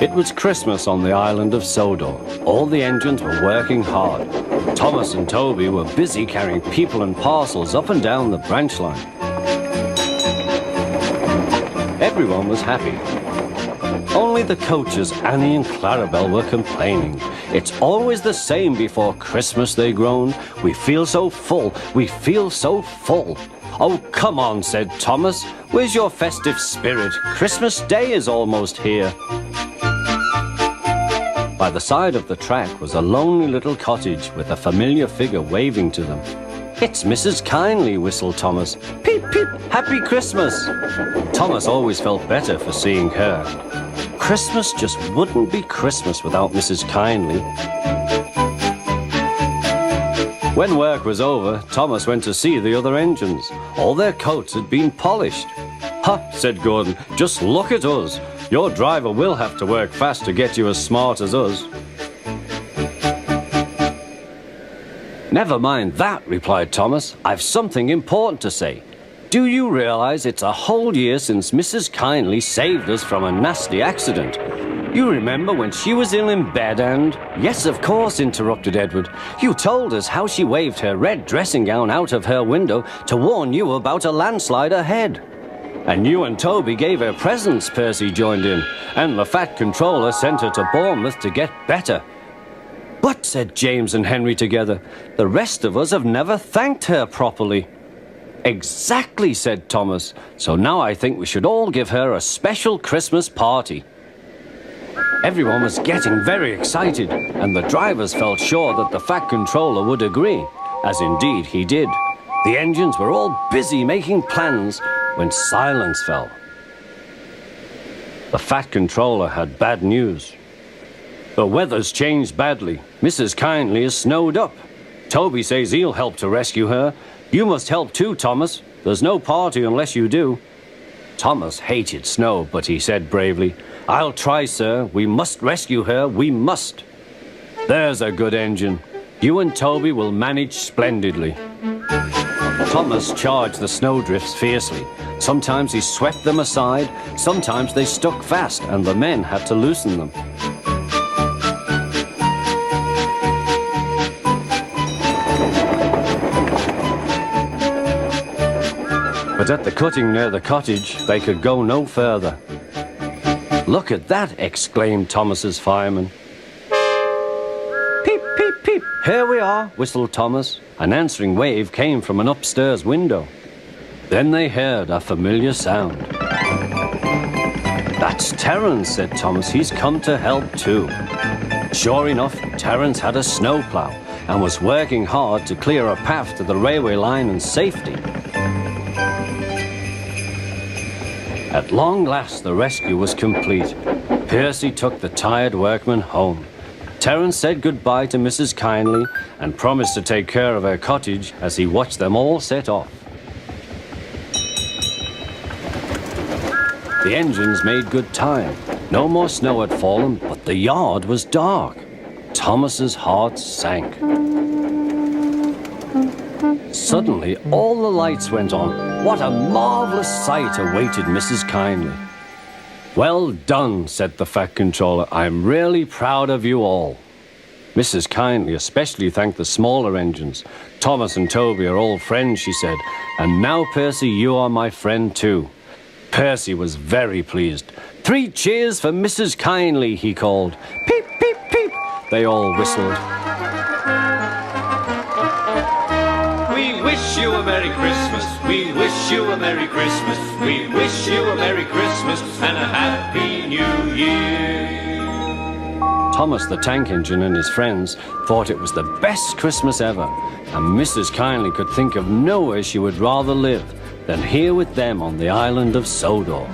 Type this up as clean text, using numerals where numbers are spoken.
It was Christmas on the island of Sodor. All the engines were working hard. Thomas and Toby were busy carrying people and parcels up and down the branch line. Everyone was happy. Only the coaches, Annie and Clarabelle, were complaining. It's always the same before Christmas, they groaned. We feel so full, we feel so full. Oh, come on, said Thomas. Where's your festive spirit? Christmas Day is almost here. By the side of the track was a lonely little cottage with a familiar figure waving to them. It's Mrs. Kindly, whistled Thomas. Peep, peep, Happy Christmas! Thomas always felt better for seeing her. Christmas just wouldn't be Christmas without Mrs. Kindly. When work was over, Thomas went to see the other engines. All their coats had been polished. Ha, said Gordon, just look at us. Your driver will have to work fast to get you as smart as us. Never mind that, replied Thomas. I've something important to say. Do you realize it's a whole year since Mrs. Kindly saved us from a nasty accident? You remember when she was ill in bed and... Yes, of course, interrupted Edward. You told us how she waved her red dressing gown out of her window to warn you about a landslide ahead. And you and Toby gave her presents, Percy joined in. And the Fat Controller sent her to Bournemouth to get better. But, said James and Henry together, the rest of us have never thanked her properly. Exactly, said Thomas. So now I think we should all give her a special Christmas party. Everyone was getting very excited, and the drivers felt sure that the Fat Controller would agree, as indeed he did. The engines were all busy making plans when silence fell. The Fat Controller had bad news. The weather's changed badly. Mrs. Kindly is snowed up. Toby says he'll help to rescue her. You must help too, Thomas. There's no party unless you do. Thomas hated snow, but he said bravely, I'll try, sir. We must rescue her. We must. There's a good engine. You and Toby will manage splendidly. Thomas charged the snowdrifts fiercely. Sometimes he swept them aside, sometimes they stuck fast, and the men had to loosen them. But at the cutting near the cottage, they could go no further. Look at that, exclaimed Thomas's fireman. Peep, peep, peep, here we are, whistled Thomas. An answering wave came from an upstairs window. Then they heard a familiar sound. That's Terence, said Thomas. He's come to help too. Sure enough, Terence had a snowplow and was working hard to clear a path to the railway line in safety. At long last, the rescue was complete. Percy took the tired workmen home. Terence said goodbye to Mrs. Kindly and promised to take care of her cottage as he watched them all set off. The engines made good time. No more snow had fallen, but the yard was dark. Thomas's heart sank. Suddenly, all the lights went on. What a marvelous sight awaited Mrs. Kindly. Well done, said the Fat Controller. I'm really proud of you all. Mrs. Kindly especially thanked the smaller engines. Thomas and Toby are all friends, she said. And now, Percy, you are my friend too. Percy was very pleased. 3 cheers for Mrs. Kindly, he called. Peep, peep, peep. They all whistled. We wish you a Merry Christmas. We wish you a Merry Christmas. We wish you a Merry Christmas and a Happy New Year. Thomas the Tank Engine and his friends thought it was the best Christmas ever, and Mrs. Kindly could think of nowhere she would rather live than here with them on the island of Sodor.